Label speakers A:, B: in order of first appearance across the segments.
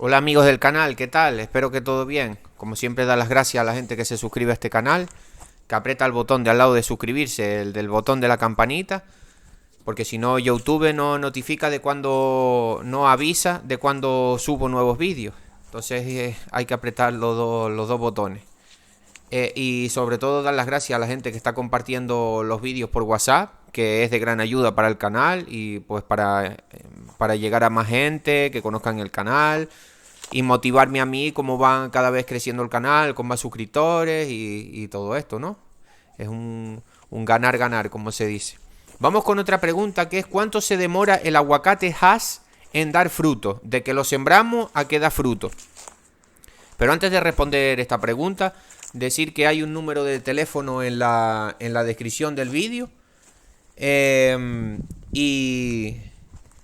A: Hola amigos del canal, ¿qué tal? Espero que todo bien. Como siempre, da las gracias a la gente que se suscribe a este canal, que aprieta el botón de al lado de suscribirse, el del botón de la campanita, porque si no YouTube no notifica de cuando, no avisa de cuando subo nuevos vídeos. Entonces hay que apretar los dos botones. Y sobre todo dar las gracias a la gente que está compartiendo los vídeos por WhatsApp, que es de gran ayuda para el canal y pues para llegar a más gente, que conozcan el canal y motivarme a mí cómo va cada vez creciendo el canal, con más suscriptores y todo esto, ¿no? Es un ganar-ganar, como se dice. Vamos con otra pregunta, que es ¿cuánto se demora el aguacate Hass en dar fruto? De que lo sembramos a que da fruto. Pero antes de responder esta pregunta, decir que hay un número de teléfono en la descripción del vídeo. Y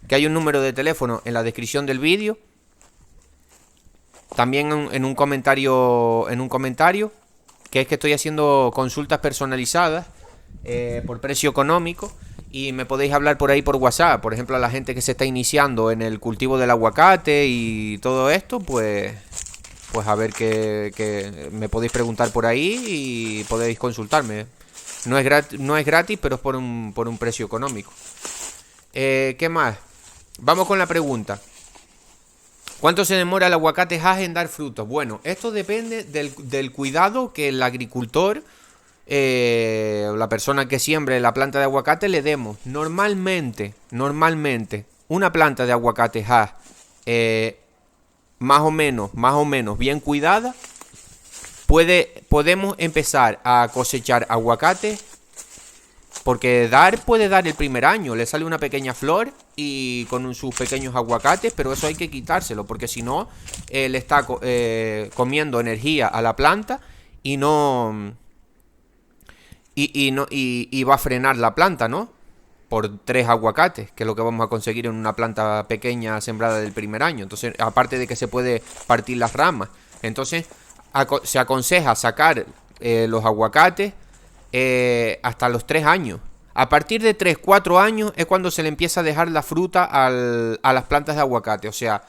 A: que hay un número de teléfono en la descripción del vídeo. También en un comentario, que es que estoy haciendo consultas personalizadas por precio económico. Y me podéis hablar por ahí por WhatsApp. Por ejemplo, a la gente que se está iniciando en el cultivo del aguacate y todo esto, pues a ver que me podéis preguntar por ahí y podéis consultarme. No es gratis, pero es por un precio económico. ¿Qué más? Vamos con la pregunta. ¿Cuánto se demora el aguacate Hass en dar frutos? Bueno, esto depende del cuidado que el agricultor, la persona que siembre la planta de aguacate, le demos. Normalmente, una planta de aguacate Hass más o menos bien cuidada, podemos empezar a cosechar aguacate, porque puede dar el primer año, le sale una pequeña flor y con sus pequeños aguacates, pero eso hay que quitárselo, porque si no, le está comiendo energía a la planta y no y va a frenar la planta, ¿no? Por 3 aguacates, que es lo que vamos a conseguir en una planta pequeña sembrada del primer año. Entonces, aparte de que se puede partir las ramas, entonces se aconseja sacar los aguacates hasta los 3 años. A partir de 3 4 años es cuando se le empieza a dejar la fruta a las plantas de aguacate. O sea,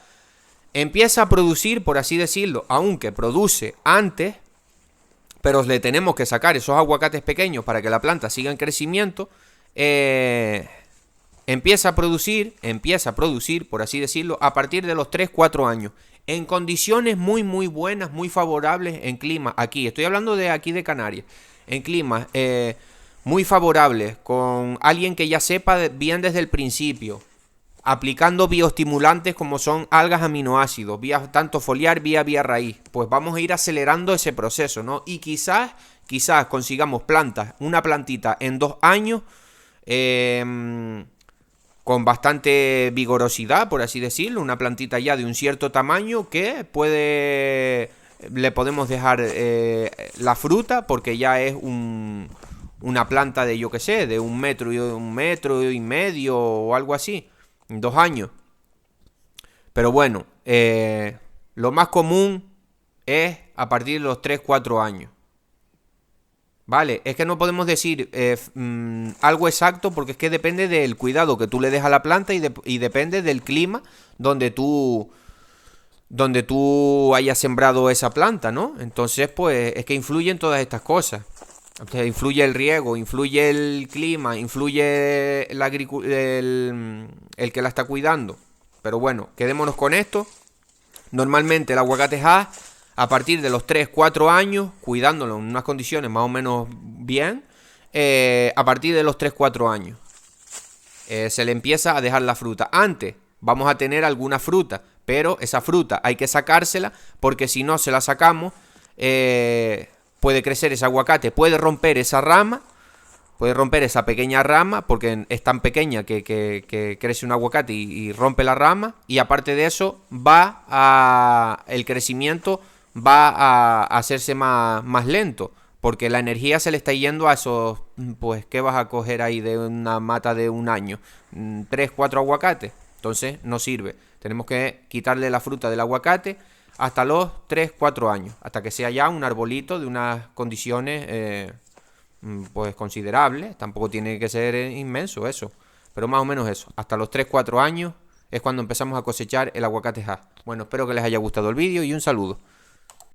A: empieza a producir, por así decirlo, aunque produce antes, pero le tenemos que sacar esos aguacates pequeños para que la planta siga en crecimiento. Empieza a producir, por así decirlo, a partir de los 3 4 años. En condiciones muy buenas, muy favorables en clima. Aquí, estoy hablando de aquí de Canarias. En climas muy favorables, con alguien que ya sepa bien desde el principio, aplicando bioestimulantes como son algas, aminoácidos, vía tanto foliar, vía raíz. Pues vamos a ir acelerando ese proceso, ¿no? Y quizás consigamos una plantita en 2 años, con bastante vigorosidad, por así decirlo, una plantita ya de un cierto tamaño que le podemos dejar la fruta, porque ya es una planta de, yo que sé, de 1 metro y medio o algo así, 2 años. Pero bueno, lo más común es a partir de los 3 4 años. Vale, es que no podemos decir algo exacto, porque es que depende del cuidado que tú le des a la planta y depende del clima donde tú hayas sembrado esa planta, ¿no? Entonces, pues es que influyen todas estas cosas. O sea, influye el riego, influye el clima, influye el que la está cuidando. Pero bueno, quedémonos con esto. Normalmente el aguacate Hass, a partir de los 3 4 años, cuidándolo en unas condiciones más o menos bien, a partir de los 3 4 años se le empieza a dejar la fruta. Antes vamos a tener alguna fruta, pero esa fruta hay que sacársela, porque si no se la sacamos, puede crecer ese aguacate, puede romper esa rama, puede romper esa pequeña rama, porque es tan pequeña que crece un aguacate y rompe la rama. Y aparte de eso, el crecimiento va a hacerse más lento, porque la energía se le está yendo a esos, pues, ¿qué vas a coger ahí de una mata de 1 año? 3 4 aguacates. Entonces no sirve. Tenemos que quitarle la fruta del aguacate hasta los 3 4 años, hasta que sea ya un arbolito de unas condiciones pues considerables. Tampoco tiene que ser inmenso eso, pero más o menos eso. Hasta los 3 4 años es cuando empezamos a cosechar el aguacate Hass. Bueno, espero que les haya gustado el vídeo y un saludo.